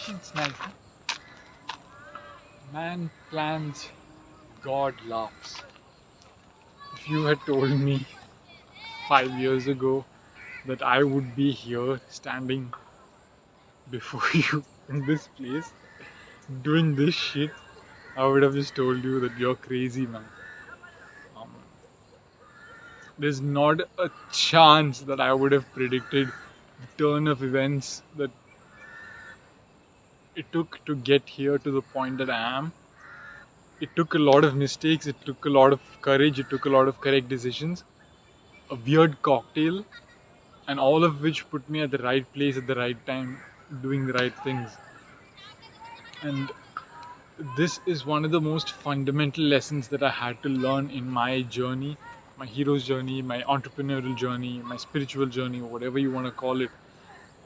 It's nice. Man plans, God laughs. If you had told me 5 years ago that I would be here standing before you in this place doing this shit, I would have just told you that you're crazy, man. Um, there's not a chance that I would have predicted the turn of events that it took to get here to the point that I am. It took a lot of mistakes, it took a lot of courage, it took a lot of correct decisions, a weird cocktail, and all of which put me at the right place at the right time, doing the right things. And this is one of the most fundamental lessons that I had to learn in my journey, my hero's journey, my entrepreneurial journey, my spiritual journey, whatever you want to call it.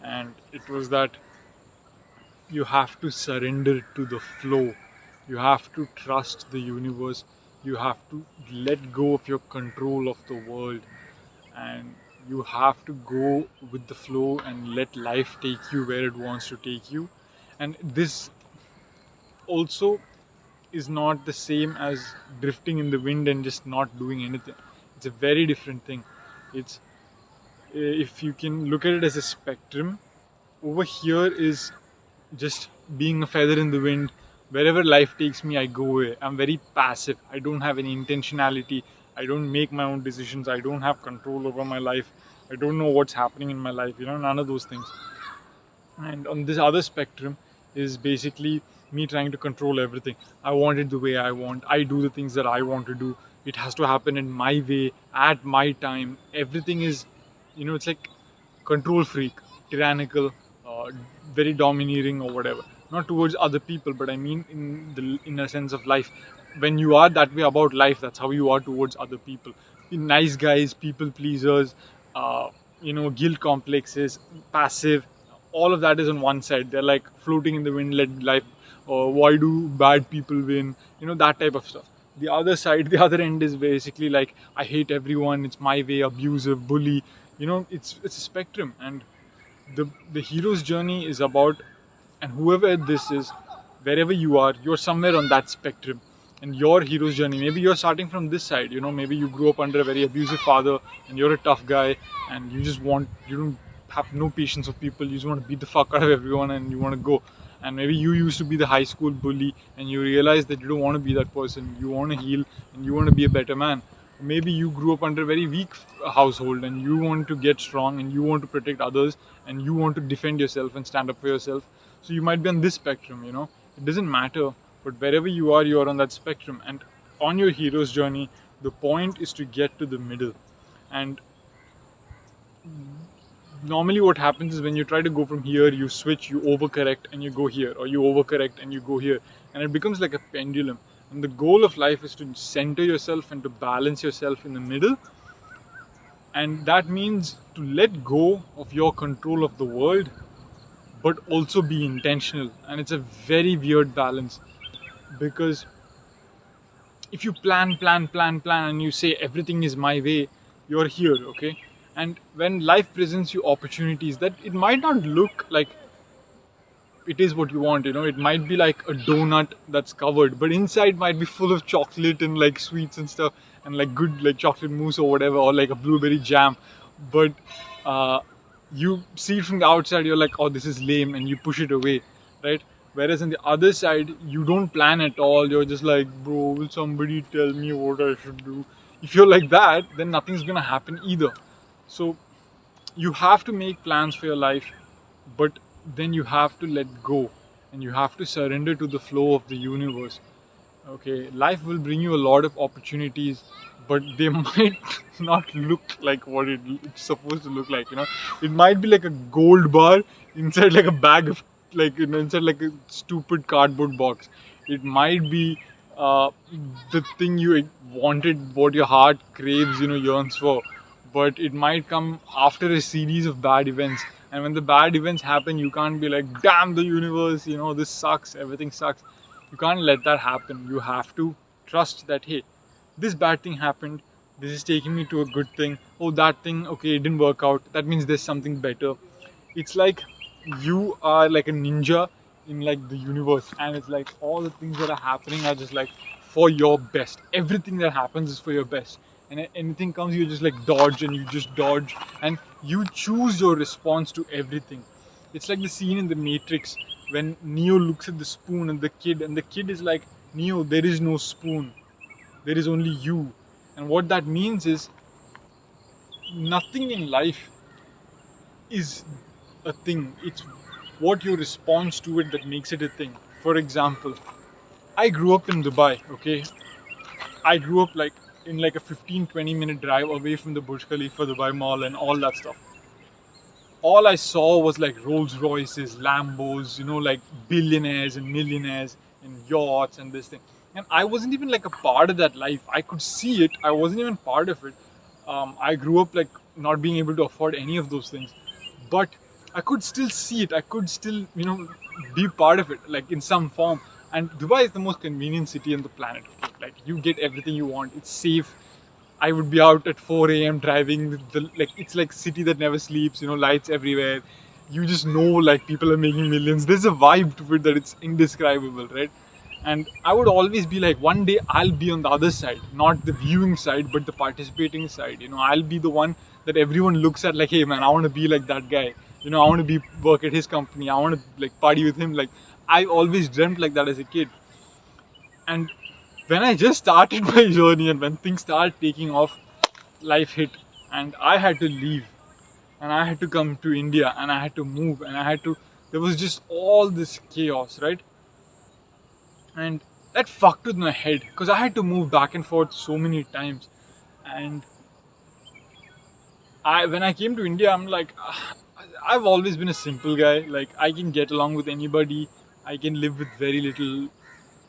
And it was that you have to surrender to the flow. You have to trust the universe. You have to let go of your control of the world. And you have to go with the flow and let life take you where it wants to take you. And this also is not the same as drifting in the wind and just not doing anything. It's a very different thing. It's if you can look at it as a spectrum, over here is just being a feather in the wind. Wherever life takes me, I go away. I'm very passive. I don't have any intentionality. I don't make my own decisions. I don't have control over my life. I don't know what's happening in my life. None of those things. And on this other spectrum is basically me trying to control everything. I want it the way I want. I do the things that I want to do. It has to happen in my way, at my time. Everything is, it's like control freak, tyrannical, uh, very domineering or whatever. Not towards other people, but I mean in a sense of life. When you are that way about life, that's how you are towards other people. Nice guys, people pleasers, guilt complexes, passive. All of that is on one side. They're like floating in the wind, let life. Why do bad people win? That type of stuff. The other side, the other end is basically like I hate everyone. It's my way, abusive, bully. It's a spectrum, and the hero's journey is about, and whoever this is, wherever you are, you're somewhere on that spectrum. And your hero's journey, maybe you're starting from this side. Maybe you grew up under a very abusive father and you're a tough guy, and you don't have no patience with people. You just want to beat the fuck out of everyone and you want to go. And maybe you used to be the high school bully and you realize that you don't want to be that person. You want to heal and you want to be a better man. Maybe you grew up under a very weak household and you want to get strong and you want to protect others and you want to defend yourself and stand up for yourself. So you might be on this spectrum. It doesn't matter, but wherever you are on that spectrum. And on your hero's journey, the point is to get to the middle. And normally what happens is when you try to go from here, you switch, you overcorrect and you go here, or you overcorrect and you go here, and it becomes like a pendulum. And the goal of life is to center yourself and to balance yourself in the middle. And that means to let go of your control of the world, but also be intentional. And it's a very weird balance, because if you plan, and you say everything is my way, you're here, okay? And when life presents you opportunities that it might not look like it is what you want, it might be like a donut that's covered, but inside might be full of chocolate and like sweets and stuff, and like good like chocolate mousse or whatever, or like a blueberry jam. But you see it from the outside, you're like, oh, this is lame, and you push it away, right? Whereas on the other side, you don't plan at all. You're just like, bro, will somebody tell me what I should do? If you're like that, then nothing's gonna happen either. So you have to make plans for your life, but then you have to let go and you have to surrender to the flow of the universe. Okay, life will bring you a lot of opportunities, but they might not look like what it's supposed to look like. It might be like a gold bar inside like a bag of like inside like a stupid cardboard box. It might be the thing you wanted, what your heart craves, yearns for, but it might come after a series of bad events. And when the bad events happen, you can't be like, damn the universe, this sucks, everything sucks. You can't let that happen. You have to trust that, hey, this bad thing happened, this is taking me to a good thing. Oh, that thing, okay, it didn't work out, that means there's something better. It's like you are like a ninja in like the universe, and it's like all the things that are happening are just like for your best. Everything that happens is for your best, and anything comes, you just like dodge, and you just dodge, and you choose your response to everything. It's like the scene in the Matrix when Neo looks at the spoon and the kid is like, Neo, there is no spoon, there is only you. And what that means is nothing in life is a thing. It's what your response to it that makes it a thing. For example, I grew up in Dubai, okay? I grew up like in like a 15-20 minute drive away from the Burj Khalifa, Dubai Mall, and all that stuff. All I saw was like Rolls Royces, Lambos, like billionaires and millionaires and yachts and this thing. And I wasn't even like a part of that life. I could see it. I wasn't even part of it. I grew up like not being able to afford any of those things, but I could still see it. I could still, be part of it, like in some form. And Dubai is the most convenient city on the planet. Okay? Like you get everything you want. It's safe. I would be out at 4 a.m. driving. It's like city that never sleeps. Lights everywhere. You just know like people are making millions. There's a vibe to it that it's indescribable, right? And I would always be like, one day I'll be on the other side, not the viewing side, but the participating side. I'll be the one that everyone looks at like, hey man, I want to be like that guy. I want to be work at his company. I want to like party with him. Like I always dreamt like that as a kid. And when I just started my journey and when things started taking off, life hit and I had to leave and I had to come to India and I had to move and there was just all this chaos, right? And that fucked with my head because I had to move back and forth so many times. And when I came to India, I'm like, I've always been a simple guy. Like I can get along with anybody. I can live with very little.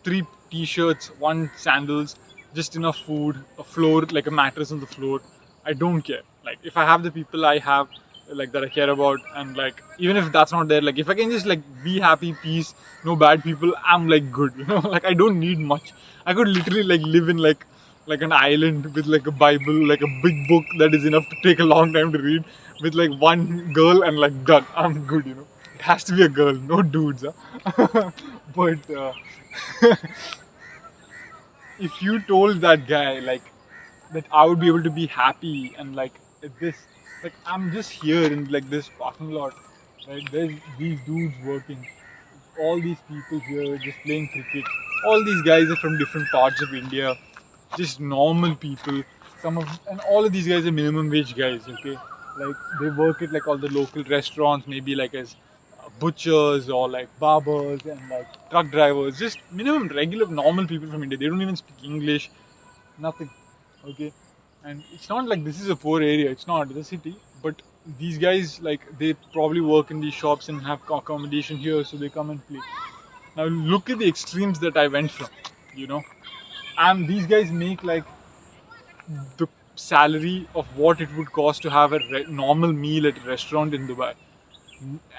3 t-shirts, 1 sandals, just enough food, a floor, like a mattress on the floor. I don't care. Like if I have the people I have, like that I care about, and like even if that's not there, like if I can just like be happy, peace, no bad people, I'm like good. Like I don't need much. I could literally like live in like an island with like a Bible, like a big book that is enough to take a long time to read, with like 1 girl and like done. I'm good. It has to be a girl, no dudes. Huh? But if you told that guy like that I would be able to be happy and like this, like I'm just here in like this parking lot, right? There's these dudes working, all these people here just playing cricket. All these guys are from different parts of India, just normal people. And all of these guys are minimum wage guys, okay? Like they work at like all the local restaurants, maybe like as butchers or like barbers and like truck drivers, just minimum regular normal people from India. They don't even speak English, nothing, okay? And it's not like this is a poor area, it's not the city, but these guys like they probably work in these shops and have accommodation here, so they come and play. Now look at the extremes that I went from, and these guys make like the salary of what it would cost to have a normal meal at a restaurant in Dubai,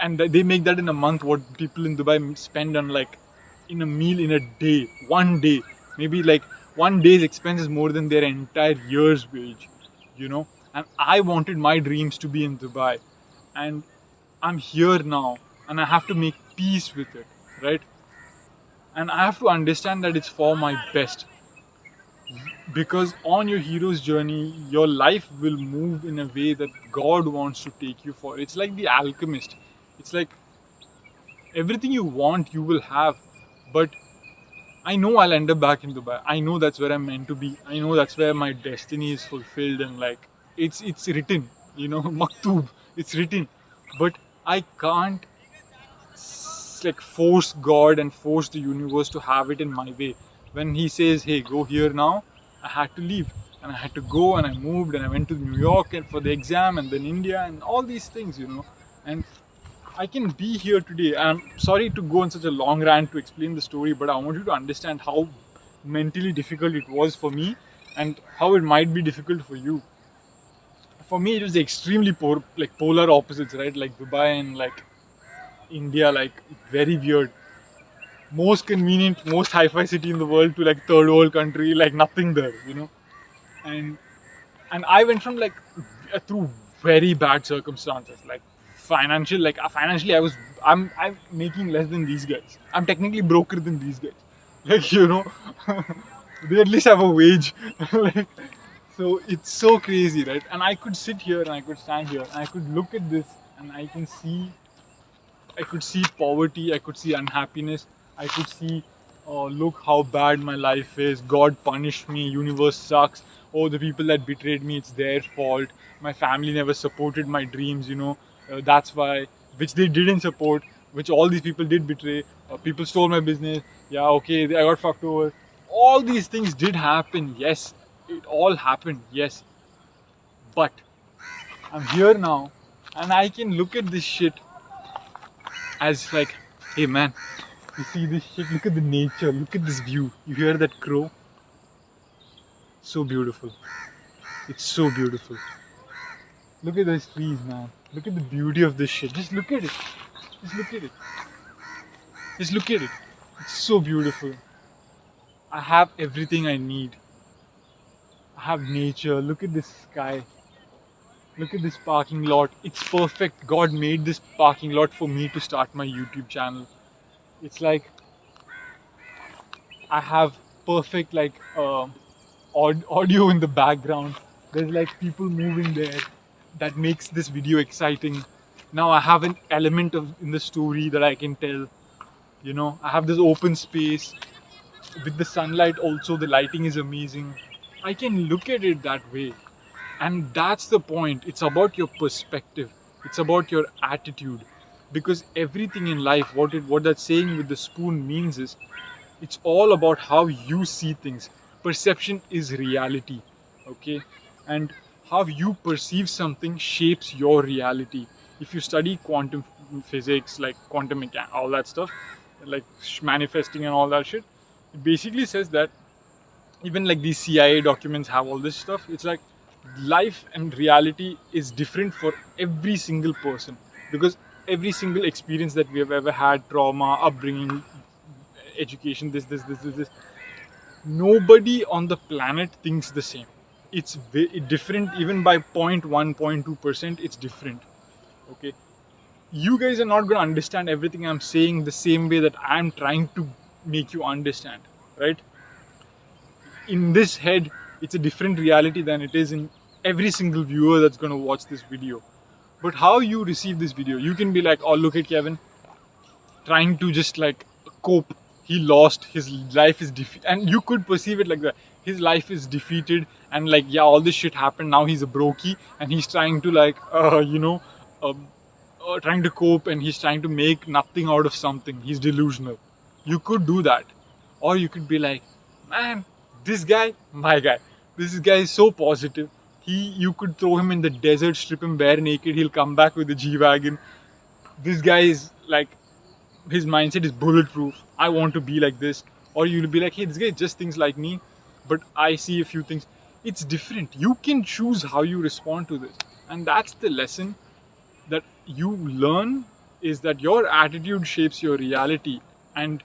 and they make that in a month what people in Dubai spend on like in a meal in a day, one day. Maybe like one day's expense is more than their entire year's wage, and I wanted my dreams to be in Dubai, and I'm here now and I have to make peace with it, right? And I have to understand that it's for my best, because on your hero's journey your life will move in a way that God wants to take you for. It's like the alchemist. It's like everything you want you will have, but I know I'll end up back in Dubai. I know that's where I'm meant to be. I know that's where my destiny is fulfilled, and like it's written, maktub, it's written. But I can't like force God and force the universe to have it in my way. When he says, hey, go here now, I had to leave and I had to go, and I moved and I went to New York and for the exam, and then India and all these things, and I can be here today. I'm sorry to go on such a long rant to explain the story, but I want you to understand how mentally difficult it was for me and how it might be difficult for you. For me, it was extremely polar opposites, right? Like Dubai and like India, like very weird. Most convenient, most hi-fi city in the world to like third world country, like nothing there, and I went from like through very bad circumstances, like financially I'm making less than these guys. I'm technically broker than these guys. Like, you know, they at least have a wage. Like, so it's so crazy, right? And I could sit here and I could stand here and I could look at this and I could see poverty, I could see unhappiness, I could see, oh, look how bad my life is. God punished me, universe sucks. Oh, the people that betrayed me, it's their fault. My family never supported my dreams, you know. That's why, which they didn't support, which all these people did betray. People stole my business. Yeah, okay, I got fucked over. All these things did happen, yes. It all happened, yes. But I'm here now and I can look at this shit as like, hey man, you see this shit, look at the nature, look at this view. You hear that crow? So beautiful. It's so beautiful. Look at those trees, man. Look at the beauty of this shit. Just look at it. Just look at it. Just look at it. It's so beautiful. I have everything I need. I have nature. Look at this sky. Look at this parking lot. It's perfect. God made this parking lot for me to start my YouTube channel. It's like I have perfect like audio in the background. There's like people moving there. That makes this video exciting. Now I have an element of in the story that I can tell. You know, I have this open space with the sunlight. Also, the lighting is amazing. I can look at it that way. And that's the point. It's about your perspective. It's about your attitude. Because everything in life, what that saying with the spoon means is, it's all about how you see things. Perception is reality. Okay? And how you perceive something shapes your reality. If you study quantum physics, like quantum mechanics, all that stuff, like manifesting and all that shit, it basically says that even like these CIA documents have all this stuff. It's like life and reality is different for every single person, because every single experience that we have ever had, trauma, upbringing, education, this, nobody on the planet thinks the same. It's different, even by 0.1, 0.2%. It's different. Okay, you guys are not going to understand everything I'm saying the same way that I'm trying to make you understand, right? In this head, it's a different reality than it is in every single viewer that's going to watch this video. But how you receive this video, you can be like, oh, look at Kevin trying to just like cope. He lost, his life is defeated, and you could perceive it like that. His life is defeated, and like, yeah, all this shit happened. Now he's a brokey, and he's trying to like, trying to cope, and he's trying to make nothing out of something. He's delusional. You could do that, or you could be like, man, this guy, my guy, this guy is so positive. You could throw him in the desert, strip him bare naked, he'll come back with a G-Wagon. This guy is like, his mindset is bulletproof. I want to be like this. Or you'll be like, hey, this guy just thinks like me, but I see a few things. It's different. You can choose how you respond to this. And that's the lesson that you learn, is that your attitude shapes your reality. And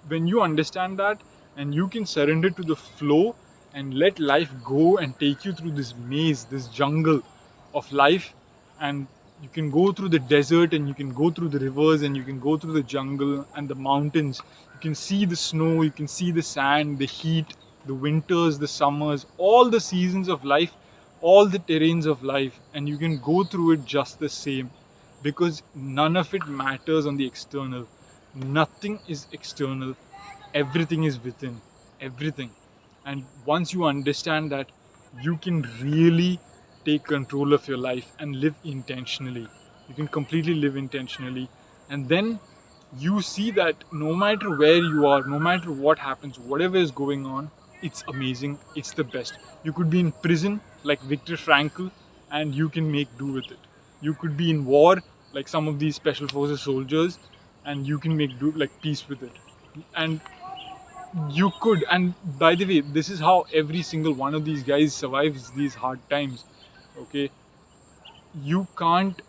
when you understand that, and you can surrender to the flow and let life go and take you through this maze, this jungle of life, and you can go through the desert, and you can go through the rivers, and you can go through the jungle and the mountains. You can see the snow, you can see the sand, the heat, the winters, the summers, all the seasons of life, all the terrains of life, and you can go through it just the same, because none of it matters on the external. Nothing is external. Everything is within. Everything. And once you understand that, you can really take control of your life and live intentionally. You can completely live intentionally. And then you see that no matter where you are, no matter what happens, whatever is going on, it's amazing. It's the best. You could be in prison like Viktor Frankl, and you can make do with it. You could be in war like some of these special forces soldiers, and you can make do like peace with it. And you could, and by the way, this is how every single one of these guys survives these hard times. Okay, you can't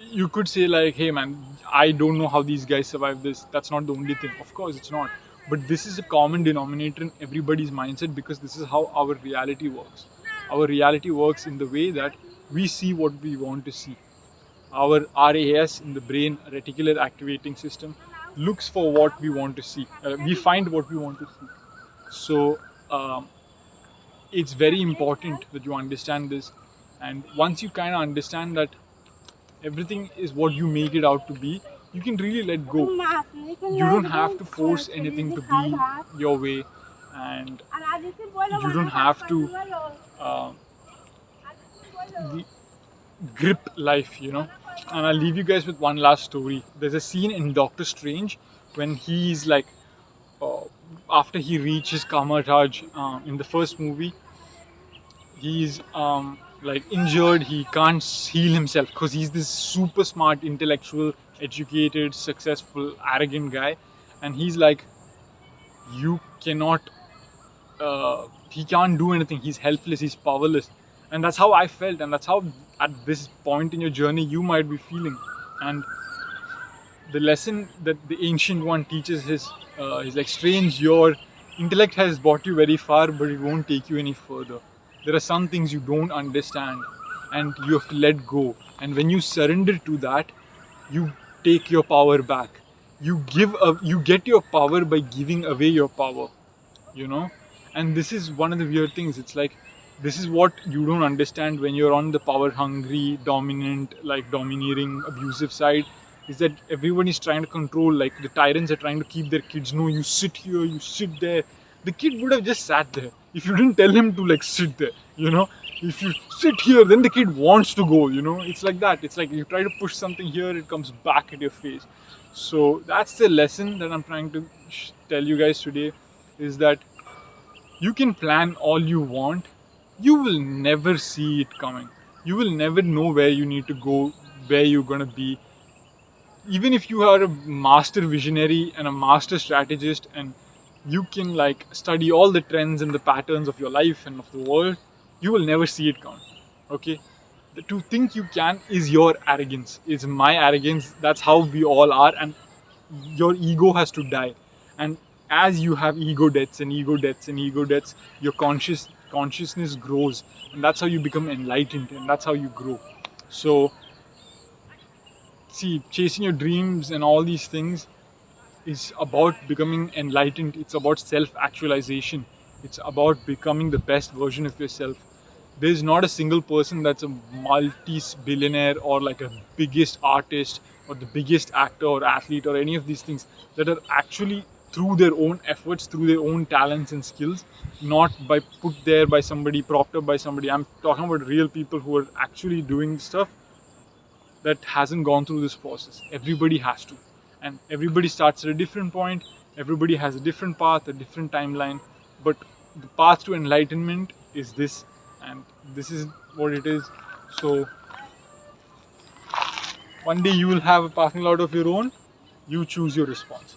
you could say like, hey man, I don't know how these guys survive this. That's not the only thing. Of course it's not, but this is a common denominator in everybody's mindset, because this is how our reality works. Our reality works in the way that we see what we want to see. Our RAS in the brain, reticular activating system, looks for what we want to see. We find what we want to see. So it's very important that you understand this. And once you kind of understand that everything is what you make it out to be, you can really let go. You don't have to force anything to be your way, and you don't have to grip life, you know. And I'll leave you guys with one last story. There's a scene in Doctor Strange when he's like, after he reaches Kamaraj in the first movie, he's like injured. He can't heal himself because he's this super smart, intellectual, educated, successful, arrogant guy, and he's like, you cannot. He can't do anything. He's helpless. He's powerless, and that's how I felt, and that's how at this point in your journey you might be feeling. And the lesson that the ancient one teaches is like, Strange, your intellect has brought you very far, but it won't take you any further. There are some things you don't understand, and you have to let go. And when you surrender to that, you take your power back. You get your power by giving away your power, you know. And this is one of the weird things. It's like, this is what you don't understand when you're on the power hungry, dominant, like domineering, abusive side, is that everyone is trying to control. Like the tyrants are trying to keep their kids. No, you sit here, you sit there. The kid would have just sat there if you didn't tell him to like sit there, you know. If you sit here, then the kid wants to go, you know. It's like that. It's like you try to push something here, it comes back at your face. So that's the lesson that I'm trying to tell you guys today, is that you can plan all you want, you will never see it coming. You will never know where you need to go, where you're gonna be. Even if you are a master visionary and a master strategist, and you can like study all the trends and the patterns of your life and of the world, you will never see it coming. Okay? To think you can is your arrogance, is my arrogance. That's how we all are, and your ego has to die. And as you have ego deaths and ego deaths and ego deaths, your consciousness grows, and that's how you become enlightened, and that's how you grow. So see, chasing your dreams and all these things is about becoming enlightened. It's about self-actualization. It's about becoming the best version of yourself. There's not a single person that's a multi-billionaire or like a biggest artist or the biggest actor or athlete or any of these things that are actually through their own efforts, through their own talents and skills, not by put there by somebody, propped up by somebody. I'm talking about real people who are actually doing stuff that hasn't gone through this process. Everybody has to. And everybody starts at a different point. Everybody has a different path, a different timeline. But the path to enlightenment is this, and this is what it is. So one day you will have a parking lot of your own. You choose your response.